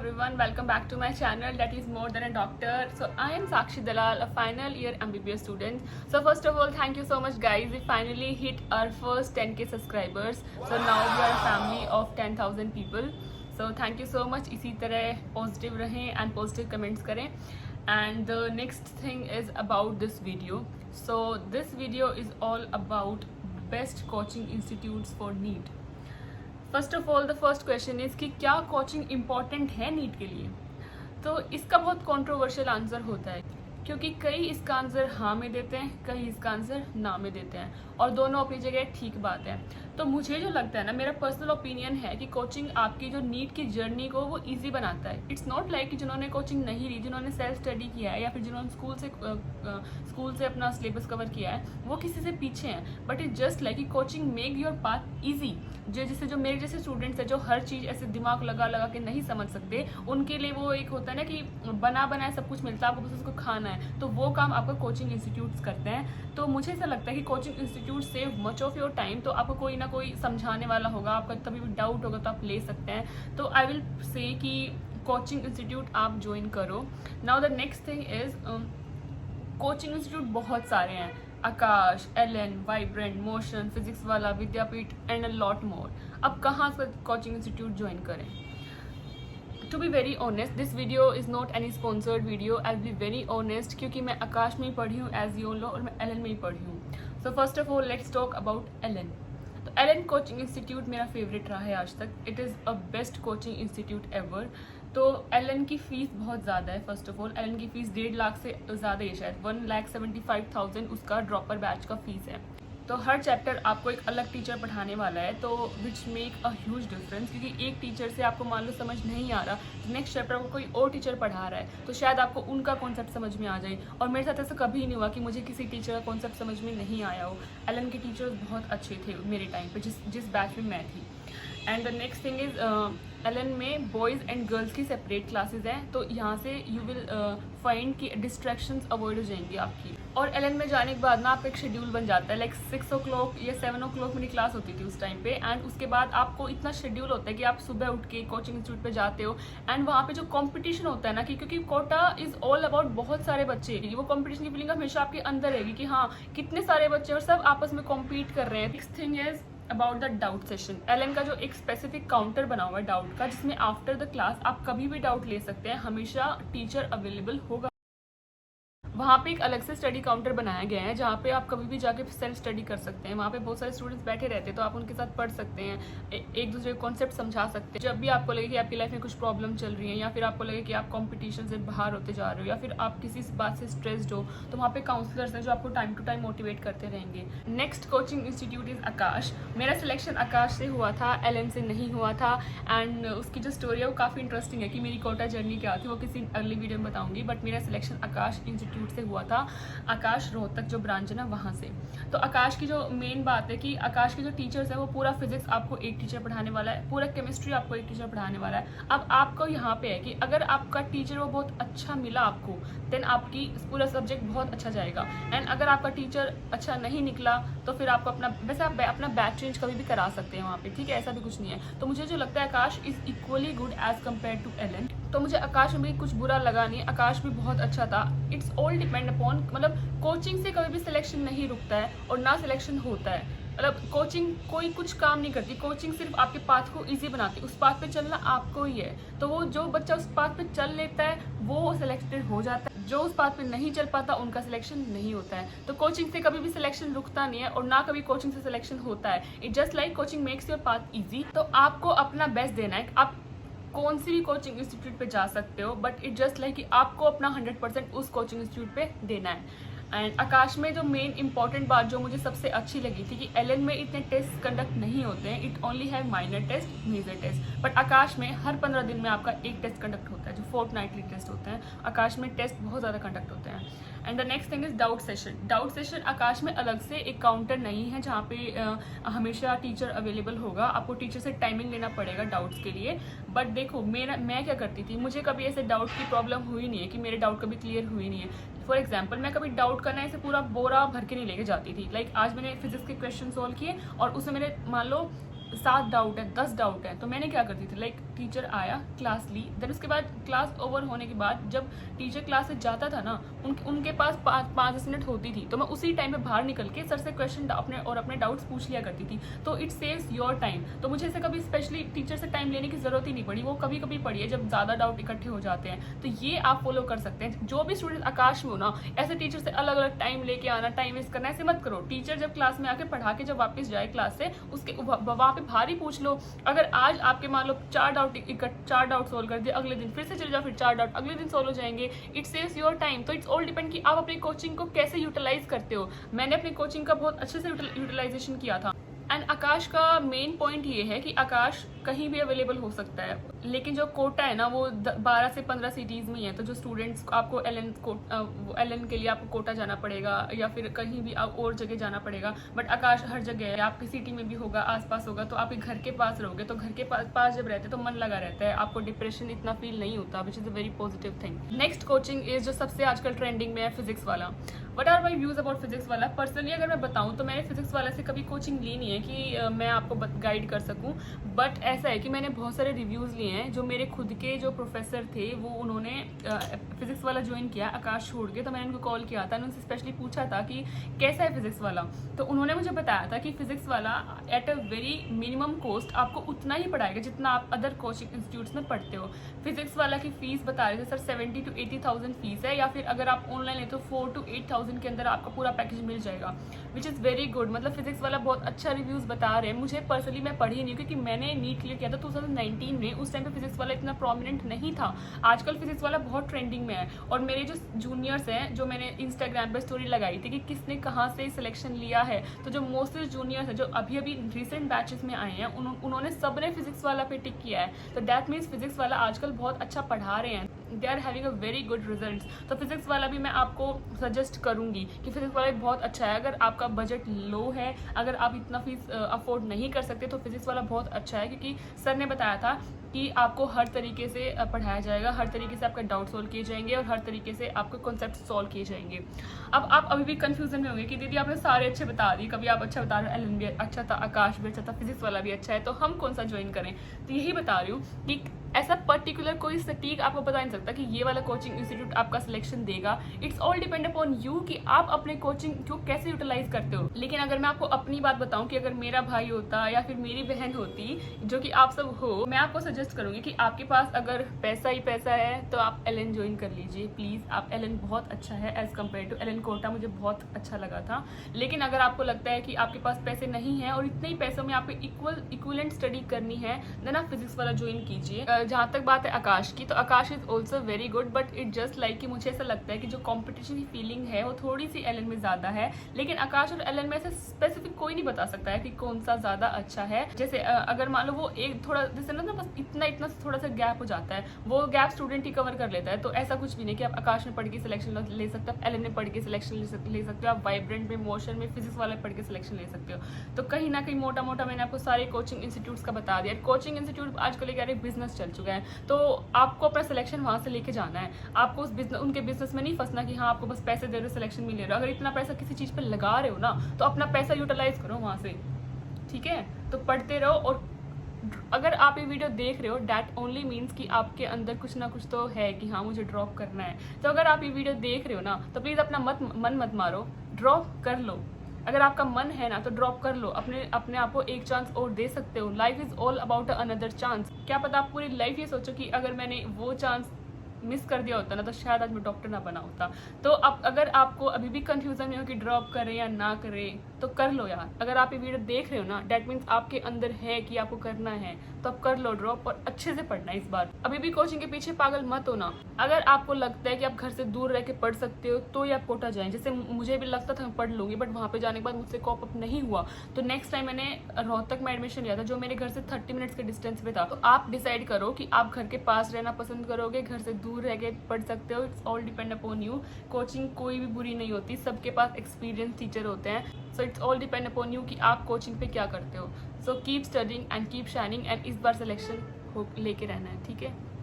everyone, welcome back to my channel that is More Than a Doctor. So I am Sakshi Dalal, a final year MBBS student. So first of all, thank you so much guys. We finally hit our first 10k subscribers. So now we are a family of 10,000 people. So thank you so much. इसी तरह positive रहें and positive comments करें. And the next thing is about this video. So this video is all about best coaching institutes for NEET. First of all the first question is कि क्या coaching important है NEET के लिए। तो इसका बहुत controversial answer होता है क्योंकि कई इसका आंसर हाँ में देते हैं, कई इसका आंसर ना में देते हैं और दोनों अपनी जगह ठीक बात है। तो मुझे जो लगता है ना, मेरा पर्सनल ओपिनियन है कि कोचिंग आपकी जो नीट की जर्नी को वो इजी बनाता है। इट्स नॉट लाइक कि जिन्होंने कोचिंग नहीं ली, जिन्होंने सेल्फ स्टडी किया है या फिर जिन्होंने स्कूल से अपना सिलेबस कवर किया है, वो किसी से पीछे हैं। बट इट जस्ट लाइक कि coaching make your path easy. जो मेरे जैसे स्टूडेंट्स हैं जो हर चीज़ ऐसे दिमाग लगा लगा के नहीं समझ सकते, उनके लिए वो एक होता है ना कि बना बनाए सब कुछ मिलता है, आपको बस उसको खाना है। तो वो काम आपका कोचिंग इंस्टीट्यूट्स करते हैं। तो मुझे ऐसा लगता है कि coaching institute save much of your time. तो आपको कोई ना कोई समझाने वाला होगा, आपका तभी भी डाउट होगा तो आप ले सकते हैं। तो आई विल से कि कोचिंग इंस्टीट्यूट आप ज्वाइन करो। Now the next thing is coaching institute बहुत सारे हैं, Aakash, Allen, Vibrant, Motion, physics Wallah, Vidyapeeth and a lot more. अब कहाँ से कोचिंग इंस्टीट्यूट ज्वाइन करें? To be very honest, this video is not any sponsored video. I be very honest क्योंकि मैं आकाश में ही पढ़ी हूँ एज यू नो, और मैं एलन में ही पढ़ी हूँ। So first of all let's talk about Allen. तो एलन कोचिंग इंस्टीट्यूट मेरा फेवरेट रहा है आज तक। It is a best coaching institute ever. तो एलन की फ़ीस बहुत ज़्यादा है। फर्स्ट ऑफ ऑल एलन की फ़ीस 1.5 लाख से ज़्यादा है, शायद 1,75,000 उसका ड्रॉपर बैच का फ़ीस है। तो हर चैप्टर आपको एक अलग टीचर पढ़ाने वाला है, तो which make a huge difference. क्योंकि एक टीचर से आपको मान लो समझ नहीं आ रहा, तो नेक्स्ट चैप्टर को कोई और टीचर पढ़ा रहा है, तो शायद आपको उनका कॉन्सेप्ट समझ में आ जाए। और मेरे साथ ऐसा कभी नहीं हुआ कि मुझे किसी टीचर का कॉन्सेप्ट समझ में नहीं आया हो। एलन के टीचर्स बहुत अच्छे थे मेरे टाइम पे, जिस बैच में मैं थी। And the next thing is Allen में बॉयज़ एंड गर्ल्स की सेपरेट क्लासेस हैं। तो यहाँ से यू विल फाइंड कि डिस्ट्रैक्शंस अवॉइड हो जाएंगी आपकी। और एलन में जाने के बाद ना आपका एक शेड्यूल बन जाता है, लाइक 6 o'clock या 7 o'clock मेरी क्लास होती थी उस टाइम पे। एंड उसके बाद आपको इतना शेड्यूल होता है कि आप सुबह उठ के कोचिंग इंस्टीट्यूट पे जाते हो। एंड वहाँ पे जो कंपटीशन होता है ना, कि क्योंकि कोटा इज़ ऑल अबाउट बहुत सारे बच्चे, वो कंपटीशन की फीलिंग हमेशा आपके अंदर रहेगी कि हाँ कितने सारे बच्चे और सब आपस में कॉम्पीट कर रहे हैं। Next thing is about the doubt session. Allen का जो एक स्पेसिफिक काउंटर बना हुआ है डाउट का, जिसमें आफ्टर द क्लास आप कभी भी डाउट ले सकते हैं, हमेशा टीचर अवेलेबल होगा। वहाँ पे एक अलग से स्टडी काउंटर बनाया गया है जहाँ पे आप कभी भी जाके सेल्फ स्टडी कर सकते हैं। वहाँ पे बहुत सारे स्टूडेंट्स बैठे रहते हैं, तो आप उनके साथ पढ़ सकते हैं, एक दूसरे को कॉन्सेप्ट समझा सकते हैं। जब भी आपको लगे कि आपकी लाइफ में कुछ प्रॉब्लम चल रही है, या फिर आपको लगे कि आप कंपटीशन से बाहर होते जा रहे हो, या फिर आप किसी बात से स्ट्रेस्ड हो, तो वहाँ पे काउंसलर्स हैं जो आपको टाइम टू टाइम मोटिवेट करते रहेंगे। नेक्स्ट कोचिंग इंस्टीट्यूट इज़ आकाश। मेरा सिलेक्शन आकाश से हुआ था, एलन से नहीं हुआ था। एंड उसकी जो स्टोरी है वो काफ़ी इंटरेस्टिंग है कि मेरी कोटा जर्नी क्या थी, वो किसी अगली वीडियो में बताऊँगी। बट मेरा सिलेक्शन आकाश इंस्टीट्यूट से हुआ था, आकाश रोहतक जो ब्रांच है ना वहाँ से। तो आकाश की जो मेन बात है कि आकाश के जो टीचर्स है वो पूरा फिजिक्स आपको एक टीचर पढ़ाने वाला है, पूरा केमिस्ट्री आपको एक टीचर पढ़ाने वाला है। अब आपको यहाँ पे है कि अगर आपका टीचर वो बहुत अच्छा मिला आपको, देन आपकी पूरा सब्जेक्ट बहुत अच्छा जाएगा। एंड अगर आपका टीचर अच्छा नहीं निकला तो फिर आपको वैसे आप अपना बैच चेंज कभी भी करा सकते हैं वहाँ पे, ठीक है, ऐसा भी कुछ नहीं है। तो मुझे जो लगता है Aakash is equally good as compare to Allen. तो मुझे आकाश में भी कुछ बुरा लगा नहीं, आकाश भी बहुत अच्छा था। इट्स ऑल डिपेंड अपॉन, मतलब कोचिंग से कभी भी सिलेक्शन नहीं रुकता है और ना सिलेक्शन होता है। मतलब कोचिंग कोई कुछ काम नहीं करती, कोचिंग सिर्फ आपके पाथ को इजी बनाती है। उस पाथ पे चलना आपको ही है। तो वो जो बच्चा उस पाथ पे चल लेता है वो सिलेक्टेड हो जाता है, जो उस पाथ पे नहीं चल पाता उनका सिलेक्शन नहीं होता है। तो कोचिंग से कभी भी सिलेक्शन रुकता नहीं है और ना कभी कोचिंग से सिलेक्शन होता है। It just like coaching makes your path easy. तो आपको अपना बेस्ट देना है। आप कौन सी भी कोचिंग इंस्टीट्यूट पे जा सकते हो, बट इट जस्ट लाइक कि आपको अपना 100% उस कोचिंग इंस्टीट्यूट पे देना है। एंड आकाश में जो मेन इंपॉर्टेंट बात जो मुझे सबसे अच्छी लगी थी कि एलन में इतने टेस्ट कंडक्ट नहीं होते हैं, इट ओनली है minor test, major test. But Aakash में हर 15 दिन में आपका एक टेस्ट कंडक्ट होता है, जो फोर्टनाइटली टेस्ट होते हैं। आकाश में टेस्ट बहुत ज़्यादा कंडक्ट होते हैं। And the next thing is doubt session. Doubt session Aakash में अलग से एक काउंटर नहीं है जहाँ पे हमेशा टीचर अवेलेबल होगा। आपको टीचर से टाइमिंग लेना पड़ेगा डाउट्स के लिए। बट देखो मैं क्या करती थी, मुझे कभी ऐसे डाउट की प्रॉब्लम हुई नहीं है कि मेरे डाउट कभी क्लियर हुई नहीं है। फॉर एग्जाम्पल मैं कभी डाउट करना ऐसे पूरा बोरा भर के नहीं लेके जाती थी। लाइक आज मैंने फिजिक्स के क्वेश्चन सॉल्व किए और उसमें मैंने मान लो 7 डाउट है, 10 डाउट है, तो मैंने क्या करती थी, लाइक टीचर आया, क्लास ली, देन उसके बाद क्लास ओवर होने के बाद जब टीचर क्लास से जाता था ना, उनके पास 5 मिनट होती थी, तो मैं उसी टाइम पे बाहर निकल के सर से क्वेश्चन अपने डाउट्स पूछ लिया करती थी। तो इट सेव्स योर टाइम। तो मुझे ऐसे कभी स्पेशली टीचर से टाइम लेने की जरूरत ही नहीं पड़ी, वो कभी कभी पड़ी है जब ज़्यादा डाउट इकट्ठे हो जाते हैं। तो ये आप फॉलो कर सकते हैं। जो भी स्टूडेंट आकाश में हो ना, ऐसे टीचर से अलग अलग टाइम लेके आना, टाइम वेस्ट करना, ऐसे मत करो। टीचर जब क्लास में आके पढ़ा के जब वापस जाए क्लास से, उसके वहाँ पे भारी पूछ लो। अगर आज आपके मान लो 4 डाउट सोल्व कर दिए, अगले दिन फिर से चले जाओ, फिर 4 डाउट अगले दिन सोल्व हो जाएंगे। It saves your time. तो इट्स ऑल डिपेंड कि आप अपनी कोचिंग को कैसे यूटिलाइज करते हो। मैंने अपनी कोचिंग का बहुत अच्छे से यूटिलाइजेशन किया था। एंड आकाश का मेन पॉइंट ये है कि आकाश कहीं भी अवेलेबल हो सकता है, लेकिन जो कोटा है ना वो 12 से 15 सिटीज़ में ही है। तो जो स्टूडेंट्स आपको एलन के लिए आपको कोटा जाना पड़ेगा या फिर कहीं भी और जगह जाना पड़ेगा। बट आकाश हर जगह है, आपकी सिटी में भी होगा, आसपास होगा। तो आप घर के पास रहोगे, तो घर के पास जब रहते तो मन लगा रहता है, आपको डिप्रेशन इतना फील नहीं होता, which is a very positive thing. Next coaching is जो सबसे आजकल ट्रेंडिंग में है, Physics Wallah. What are my views about Physics Wallah? Personally अगर मैं बताऊँ तो मैंने फिजिक्स वाला से कभी कोचिंग ली नहीं है कि मैं आपको गाइड कर सकूँ। बट ऐसा है कि मैंने बहुत सारे रिव्यूज़ लिए हैं। जो मेरे खुद के जो प्रोफेसर थे वो उन्होंने फिजिक्स वाला ज्वाइन किया आकाश छोड़ के, तो मैंने उनको कॉल किया था, उनसे स्पेशली पूछा था कि कैसा है फिजिक्स वाला। तो उन्होंने मुझे बताया था कि फिजिक्स वाला at a very minimum cost आपको उतना ही पढ़ाएगा जितना आप अदर कोचिंग इंस्टीट्यूट्स में पढ़ते हो। फिजिक्स वाला की फीस बता रहे थे सर 70 to 80,000 फीस है, या फिर अगर आप ऑनलाइन लेते हो 4 to 8,000 के अंदर आपका पूरा पैकेज मिल जाएगा, विच इज़ वेरी गुड। मतलब फिजिक्स वाला बहुत अच्छा रिव्यूज़ बता रहे हैं। मुझे पर्सनली मैं पढ़ी नहीं, क्योंकि मैंने नीट क्लियर किया था 2019 में। उस टाइम पे फिजिक्स वाला इतना प्रोमिनेंट नहीं था। आजकल फिजिक्स वाला बहुत ट्रेंडिंग में है। और मेरे जो जूनियर्स हैं, जो मैंने इंस्टाग्राम पर स्टोरी लगाई थी कि किसने कहाँ से सिलेक्शन लिया है, तो जो मोस्टली जूनियर्स हैं जो अभी रिसेंट बैचेस में आए हैं, उन्होंने सब ने फिजिक्स वाला पे टिक किया है। तो दैट मीन्स फिजिक्स वाला आजकल बहुत अच्छा पढ़ा रहे हैं, they are having a very good result. तो फिजिक्स वाला भी मैं आपको सजेस्ट करूंगी कि फिजिक्स वाला बहुत अच्छा है। अगर आपका बजट लो है, अगर आप इतना फीस अफोर्ड नहीं कर सकते, तो फिजिक्स वाला बहुत अच्छा है, क्योंकि सर ने बताया था कि आपको हर तरीके से पढ़ाया जाएगा, हर तरीके से आपका डाउट सॉल्व किए जाएंगे और हर तरीके से आपके कॉन्सेप्ट सॉल्व किए जाएंगे। अब आप अभी भी कंफ्यूजन में होंगे कि दीदी आपने सारे अच्छे बता दिए, कभी आप अच्छा बता रहे हो एलन भी अच्छा था, आकाश भी अच्छा था, फिजिक्स वाला भी अच्छा है, तो हम कौन सा ज्वाइन करें? तो यही बता रही हूँ कि ऐसा पर्टिकुलर कोई सटीक आपको बता नहीं सकता कि ये वाला कोचिंग इंस्टीट्यूट आपका सिलेक्शन देगा। It's all depend upon you कि आप अपने कोचिंग को कैसे यूटिलाइज करते हो। लेकिन अगर मैं आपको अपनी बात बताऊं कि अगर मेरा भाई होता या फिर मेरी बहन होती, जो कि आप सब हो, मैं आपको सजेस्ट करूंगी कि आपके पास अगर पैसा ही पैसा है तो आप एलन ज्वाइन कर लीजिए प्लीज़। आप एलन बहुत अच्छा है as compare to Allen Kota, मुझे बहुत अच्छा लगा था। लेकिन अगर आपको लगता है कि आपके पास पैसे नहीं है और इतने ही पैसों में आपको इक्वलेंट स्टडी करनी है, देन आप फिजिक्स वाला ज्वाइन कीजिए। जहाँ तक बात है आकाश की, तो Aakash is also very good, but it just like कि मुझे ऐसा लगता है कि जो कॉम्पिटिशन की फीलिंग है वो थोड़ी सी एलन में ज़्यादा है। लेकिन आकाश और एलन में से स्पेसिफिक कोई नहीं बता सकता है कि कौन सा ज़्यादा अच्छा है। जैसे अगर मान लो वो एक थोड़ा जैसे ना बस इतना थोड़ा सा गैप हो जाता है, वो गैप स्टूडेंट ही कवर कर लेता है। तो ऐसा कुछ भी नहीं कि आप आकाश में पढ़ के सिलेक्शन ले सकते हो, एलन में पढ़ के सिलेक्शन ले सकते हो, आप वाइब्रेंट में, मोशन में, फिजिक्स वाले पढ़ के सिलेक्शन ले सकते हो। तो कहीं ना कहीं मोटा मोटा मैंने आपको सारे कोचिंग इंस्टीट्यूट्स का बता दिया। कोचिंग इंस्टीट्यूट आजकल एक बिजनेस चल चुका है, तो आपको अपना सिलेक्शन वहाँ से लेके जाना है। आपको उनके बिजनेस में नहीं फंसना कि हाँ आपको बस पैसे दे रहे हो सिलेक्शन में ले रहे हो। अगर इतना पैसा किसी चीज़ पे लगा रहे हो ना, तो अपना पैसा यूटिलाइज करो वहाँ से, ठीक है? तो पढ़ते रहो। और अगर आप ये वीडियो देख रहे हो, डैट ओनली मीन्स कि आपके अंदर कुछ ना कुछ तो है कि हाँ मुझे ड्रॉप करना है। तो अगर आप ये वीडियो देख रहे हो ना, तो प्लीज़ अपना मन मत मारो, ड्रॉप कर लो। अगर आपका मन है ना तो ड्रॉप कर लो, अपने आप को एक चांस और दे सकते हो। Life is all about another chance. क्या पता आप पूरी लाइफ ये सोचो कि अगर मैंने वो चांस मिस कर दिया होता ना, तो शायद आज मैं डॉक्टर ना बना होता। तो अब अगर आपको अभी भी कंफ्यूजन में हो कि ड्रॉप करें या ना करें, तो कर लो यार। अगर आप ये वीडियो देख रहे हो ना, डैट मीन्स आपके अंदर है कि आपको करना है, तो अब कर लो ड्रॉप, और अच्छे से पढ़ना इस बार। अभी भी कोचिंग के पीछे पागल मत होना। अगर आपको लगता है कि आप घर से दूर रह के पढ़ सकते हो, तो ये आप कोटा जाएं। जैसे मुझे भी लगता था मैं पढ़ लूंगी, बट वहाँ पे जाने के बाद मुझसे कॉप अप नहीं हुआ। तो नेक्स्ट टाइम मैंने रोहतक में एडमिशन लिया था, जो मेरे घर से 30 मिनट्स के डिस्टेंस पे था। तो आप डिसाइड करो कि आप घर के पास रहना पसंद करोगे, घर से दूर रह के पढ़ सकते हो। It's all depend upon you. Coaching कोई भी बुरी नहीं होती, सबके पास एक्सपीरियंस टीचर होते हैं। So it's all depend upon you कि आप कोचिंग पे क्या करते हो। So keep studying and keep shining, and इस बार सिलेक्शन लेके रहना है, ठीक है?